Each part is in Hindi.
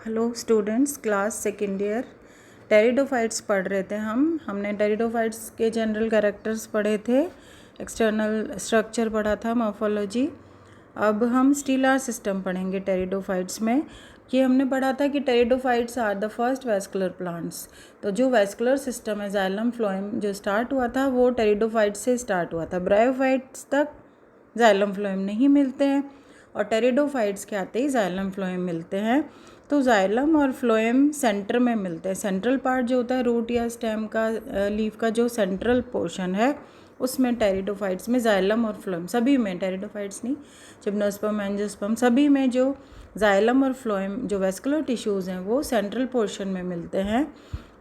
Hello students, class second year pteridophytes पढ़ रहे थे। हमने टेरिडोफाइट्स के जनरल कैरेक्टर्स पढ़े थे, एक्सटर्नल स्ट्रक्चर पढ़ा था, मॉर्फोलॉजी। अब हम स्टीलार सिस्टम पढ़ेंगे टेरिडोफाइट्स में। ये हमने पढ़ा था कि pteridophytes are the first vascular plants. तो जो वैस्कुलर सिस्टम है, जाइलम फ्लोएम जो स्टार्ट हुआ था वो टेरिडोफाइट्स से स्टार्ट हुआ था। ब्रायोफाइट्स तक जाइलम फ्लोएम नहीं मिलते हैं और टेरिडोफाइट्स के आते ही जाइलम फ्लोएम मिलते हैं। तो जाइलम और फ्लोएम सेंटर में मिलते हैं। सेंट्रल पार्ट जो होता है रूट या स्टेम का, लीफ का जो सेंट्रल पोर्शन है, उसमें टेरिडोफाइट्स में जाइलम और फ्लोएम, सभी में, टेरिडोफाइट्स नहीं, जिम्नोस्पर्म, एंजियोस्पर्म, सभी में जो जाइलम और फ्लोएम जो वेस्कुलर टिश्यूज़ हैं वो सेंट्रल पोर्शन में मिलते हैं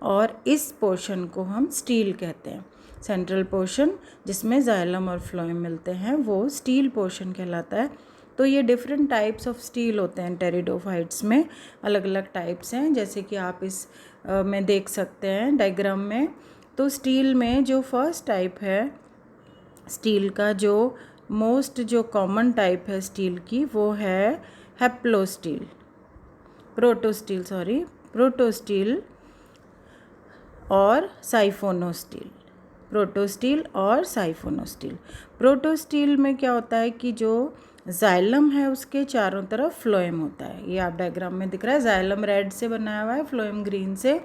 और इस पोर्शन को हम स्टील कहते हैं। सेंट्रल पोर्शन जिसमें जाइलम और फ्लोएम मिलते हैं वो स्टील पोर्शन कहलाता है। तो ये डिफरेंट टाइप्स ऑफ स्टील होते हैं टेरिडोफाइट्स में, अलग अलग टाइप्स हैं, जैसे कि आप इस में देख सकते हैं डायग्राम में। तो स्टील में जो फर्स्ट टाइप है स्टील का, जो मोस्ट जो कॉमन टाइप है स्टील की, वो है हैप्लोस्टील, प्रोटोस्टील और साइफोनोस्टील। प्रोटोस्टील और साइफोनोस्टील। प्रोटोस्टील में क्या होता है कि जो जाइलम है उसके चारों तरफ फ्लोएम होता है। ये आप डायग्राम में दिख रहा है, जाइलम रेड से बनाया हुआ है, फ्लोएम ग्रीन से।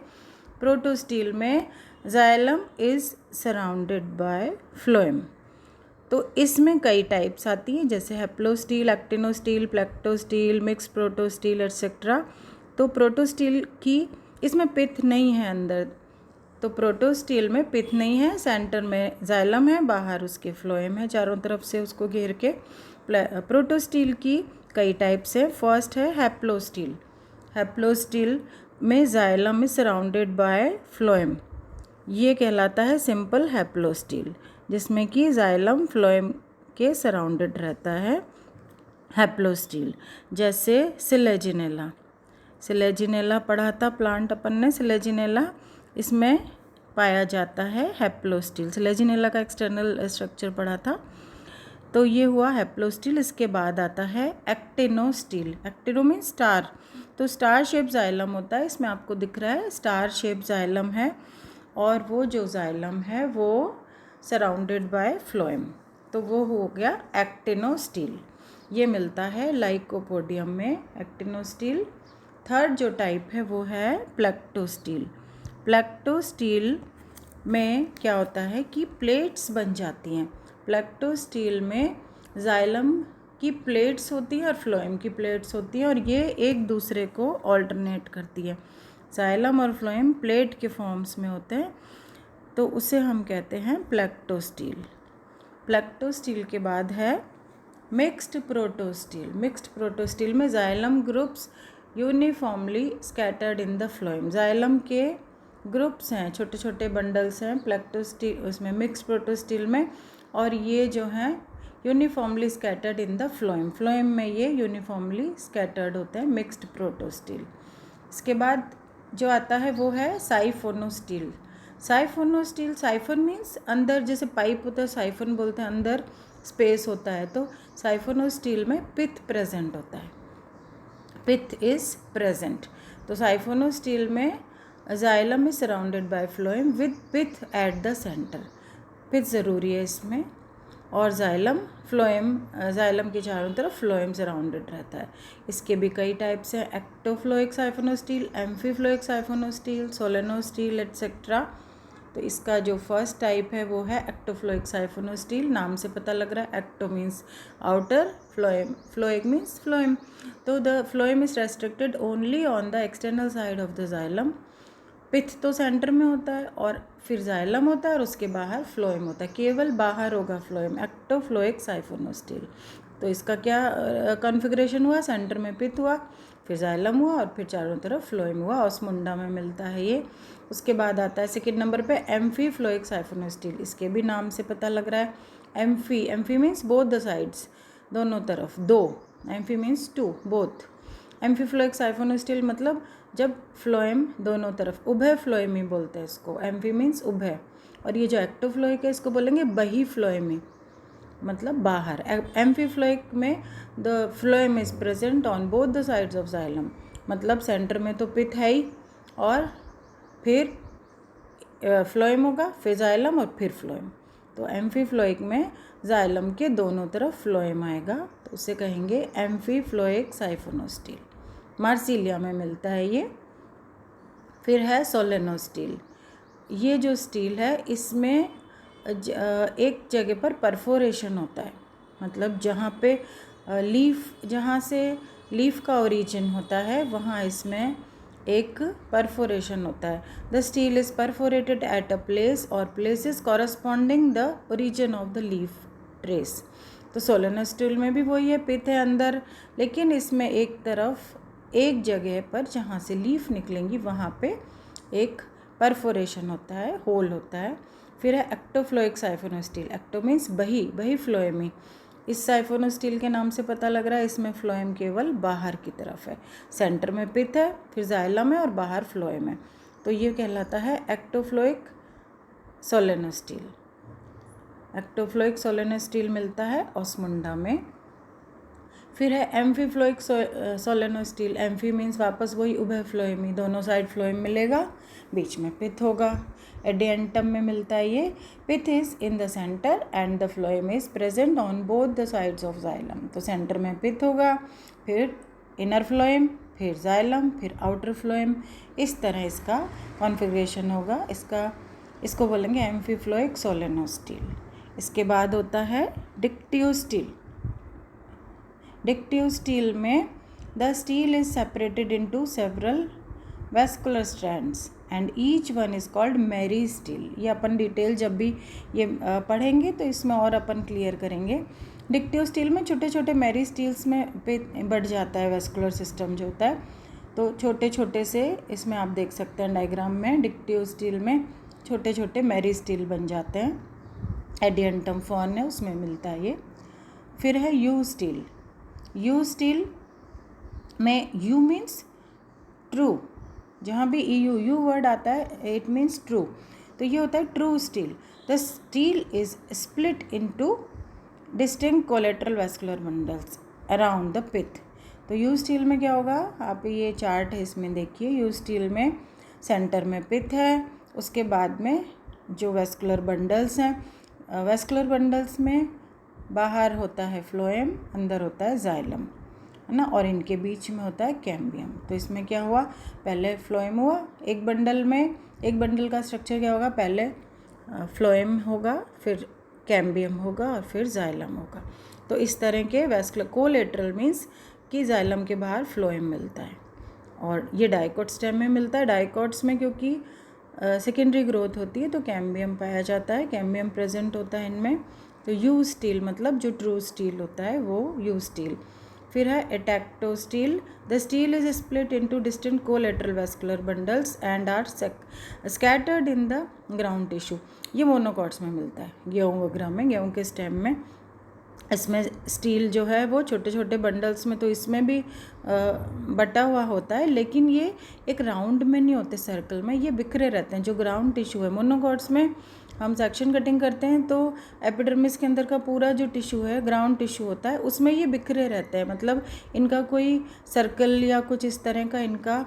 प्रोटोस्टील में xylem is surrounded by phloem. तो इसमें कई टाइप्स आती हैं, जैसे हैप्लोस्टील, एक्टिनोस्टील, प्लेक्टोस्टील, मिक्स प्रोटोस्टील एक्सेट्रा। तो प्रोटोस्टील की इसमें पिथ नहीं है अंदर, तो प्रोटोस्टील में पिथ नहीं है, सेंटर में जाइलम है, बाहर उसके फ्लोएम है चारों तरफ से उसको घेर के। प्रोटोस्टील की कई टाइप्स हैं। फर्स्ट है हैप्लोस्टील। हैप्लोस्टील में xylem is surrounded by phloem, ये कहलाता है सिंपल हैप्लोस्टील, जिसमें कि जाइलम फ्लोएम के सराउंडेड रहता है हैप्लोस्टील। जैसे सिलेजिनेला पढ़ा था प्लांट अपन ने, सिलेजिनेला, इसमें पाया जाता है हैप्लोस्टील। सिलेजिनेला का एक्सटर्नल स्ट्रक्चर पढ़ा था, तो ये हुआ हैप्लोस्टील। इसके बाद आता है एक्टिनोस्टील। एक्टिनो में स्टार, तो स्टार शेप जाइलम होता है, इसमें आपको दिख रहा है स्टार शेप जाइलम है और वो जो जाइलम है वो सराउंडेड बाय फ्लोएम, तो वो हो गया एक्टिनोस्टील। ये मिलता है लाइकोपोडियम में एक्टिनोस्टील। थर्ड जो टाइप है वो है प्लेक्टोस्टील। प्लेक्टोस्टील में क्या होता है कि प्लेट्स बन जाती हैं। प्लेक्टोस्टील में जाइलम की प्लेट्स होती हैं और फ्लोएम की प्लेट्स होती हैं और ये एक दूसरे को ऑल्टरनेट करती है। जाइलम और फ्लोएम प्लेट के फॉर्म्स में होते हैं, तो उसे हम कहते हैं प्लेक्टोस्टील। प्लेक्टोस्टील के बाद है मिक्स्ड प्रोटोस्टील। मिक्स्ड प्रोटोस्टील में xylem groups uniformly scattered in the phloem. Xylem के ग्रुप्स हैं, छोटे छोटे बंडल्स हैं प्लेक्टोस्टील, उसमें मिक्स्ड प्रोटोस्टील में, और ये जो हैं uniformly scattered in the phloem. Phloem में ये यूनिफॉर्मली स्कैटर्ड होते हैं, मिक्स्ड प्रोटोस्टील। इसके बाद जो आता है वो है साइफोनोस्टील। साइफोनोस्टील, साइफोन मीन्स अंदर, जैसे पाइप होता है साइफोन बोलते हैं, अंदर स्पेस होता है, तो साइफोनोस्टील में पिथ प्रेजेंट होता है, पिथ इज प्रेजेंट। तो साइफोनोस्टील में xylem is surrounded by phloem with pith at the centre. Pith ज़रूरी है इसमें, और जाइलम के चारों तरफ फ्लोएम सराउंडेड रहता है। इसके भी कई टाइप्स हैं, एक्टोफ्लोइक साइफोनोस्टील, एम्फीफ्लोइक साइफोनोस्टील, सोलेनोस्टील एक्सेट्रा। तो इसका जो फर्स्ट टाइप है वो है एक्टोफ्लोइक साइफोनोस्टील, नाम से पता लग रहा है, ecto means outer, phloic means phloem. तो the phloem is restricted only on the external side of the xylem. Pith तो सेंटर में होता है और फिर जाइलम होता है और उसके बाहर फ्लोएम होता है, केवल बाहर होगा फ्लोएम, एक्टोफ्लोइक साइफोनोस्टील। तो इसका क्या कॉन्फ़िगरेशन हुआ, सेंटर में पिथ हुआ, फिर जाइलम हुआ और फिर चारों तरफ फ्लोएम हुआ, ऑस्मुंडा में मिलता है ये। उसके बाद आता है सेकेंड नंबर पे एम्फीफ्लोइक साइफोनोस्टील। इसके भी नाम से पता लग रहा है, amphi means both the sides, दोनों तरफ, दो, एम्फी मीन्स टू, बोथ। एम्फीफ्लोइक साइफोनोस्टील मतलब जब फ्लोएम दोनों तरफ, उभय फ्लोएमी बोलते हैं इसको, एम्फी मीन्स उभय, और ये जो एक्टोफ्लोइक है इसको बोलेंगे बही फ्लोएमी, मतलब बाहर। एम्फीफ्लोइक में the phloem is present on both the sides of xylem, मतलब सेंटर में तो पिथ है ही, और फिर फ्लोएम होगा, फिर जाइलम और फिर फ्लोएम। तो एम्फीफ्लोइक में जाइलम के दोनों तरफ फ्लोएम आएगा, तो उसे कहेंगे एम्फीफ्लोइक साइफोनोस्टील। मार्सिलिया में मिलता है ये। फिर है सोलेनोस्टील। ये जो स्टील है इसमें एक जगह पर परफोरेशन होता है, मतलब जहाँ पे जहाँ से लीफ का ओरिजिन होता है वहाँ इसमें एक परफोरेशन होता है। The stele is perforated at a place और places corresponding the origin of the leaf trace. तो सोलेनोस्टील में भी वही है, पिथ है अंदर, लेकिन इसमें एक तरफ एक जगह पर जहाँ से लीफ निकलेंगी वहाँ पे एक परफोरेशन होता है, होल होता है। फिर है एक्टोफ्लोइक साइफोनोस्टील। एक्टो मीन्स बही फ्लोएमी। इस साइफोनोस्टील के नाम से पता लग रहा है इसमें फ्लोएम केवल बाहर की तरफ है, सेंटर में पिथ है, फिर जाइलम है और बाहर फ्लोएम है, तो ये कहलाता है एक्टोफ्लोइक सोलेनोस्टील। एक्टोफ्लोइक सोलेनोस्टील मिलता है ऑस्मुंडा में। फिर है एम्फीफ्लोइक सोलेनोस्टील। एम्फी मीन्स वापस वही उभय फ्लोएमी, दोनों साइड फ्लोएम मिलेगा, बीच में पिथ होगा। एडियंटम में मिलता है ये। Pith is in the centre and the phloem is present on both the sides of xylem. तो सेंटर में पिथ होगा, फिर इनर फ्लोएम, फिर जाइलम, फिर आउटर फ्लोएम। इस तरह इसका कॉन्फ़िगरेशन होगा। इसको बोलेंगे एम्फीफ्लोइक सोलेनोस्टील। इसके बाद होता है डिक्टियोस्टील। डिक्टियोस्टील में the stele is separated into several vascular strands and each one is called मेरी स्टील। ये अपन डिटेल जब भी ये पढ़ेंगे तो इसमें और अपन क्लियर करेंगे। डिक्टियोस्टील में छोटे छोटे मेरी स्टील्स में पे बढ़ जाता है वेस्कुलर सिस्टम जो होता है, तो छोटे छोटे से इसमें आप देख सकते हैं डायग्राम में, डिक्टियोस्टील में छोटे छोटे मेरी स्टील बन जाते हैं। एडियंटम फॉर्न है उसमें मिलता है ये। फिर है यू स्टील। यू स्टील में यू मीन्स ट्रू, जहाँ भी यू वर्ड आता है इट मीन्स ट्रू, तो ये होता है true stele. The stele is split into distinct collateral vascular bundles around the pith. तो यू स्टील में क्या होगा, आप ये चार्ट है इसमें देखिए। यू स्टील में सेंटर में पिथ है, उसके बाद में जो वेस्कुलर बंडल्स हैं, वेस्कुलर बंडल्स में बाहर होता है फ्लोएम, अंदर होता है जाइलम, है ना, और इनके बीच में होता है कैम्बियम। तो इसमें क्या हुआ, पहले फ्लोएम हुआ एक बंडल में, एक बंडल का स्ट्रक्चर क्या होगा, पहले फ्लोएम होगा, फिर कैम्बियम होगा और फिर जाइलम होगा। तो इस तरह के वेस्कुलर कोलेटरल मीन्स कि जाइलम के बाहर फ्लोएम मिलता है, और ये डाइकोट स्टेम में मिलता है। डाइकोट्स में क्योंकि सेकेंडरी ग्रोथ होती है तो कैम्बियम पाया जाता है, कैम्बियम प्रेजेंट होता है इनमें। तो यू स्टील मतलब जो ट्रू स्टील होता है वो यू स्टील। फिर है atactostele. The stele is split into distinct collateral vascular bundles and are scattered in the ground tissue. ये मोनोकॉट्स में मिलता है, गेहूँ वगैरह में, गेहूँ के स्टेम में। इसमें स्टील जो है वो छोटे छोटे बंडल्स में, तो इसमें भी बटा हुआ होता है, लेकिन ये एक राउंड में नहीं होते, सर्कल में, ये बिखरे रहते हैं। जो ग्राउंड टिश्यू है मोनोकॉट्स में हम सेक्शन कटिंग करते हैं तो एपिडर्मिस के अंदर का पूरा जो टिश्यू है ग्राउंड टिश्यू होता है, उसमें ये बिखरे रहते हैं, मतलब इनका कोई सर्कल या कुछ इस तरह का इनका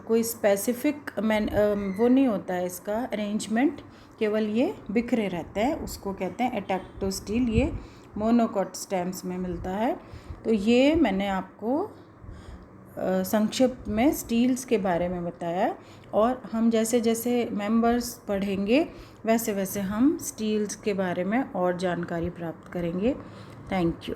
कोई स्पेसिफिक वो नहीं होता है इसका अरेंजमेंट, केवल ये बिखरे रहते हैं, उसको कहते हैं एटेक्टोस्टील। ये मोनोकॉट स्टेम्स में मिलता है। तो ये मैंने आपको संक्षिप्त में स्टील्स के बारे में बताया, और हम जैसे जैसे मेंबर्स पढ़ेंगे वैसे वैसे हम स्टील्स के बारे में और जानकारी प्राप्त करेंगे। Thank you.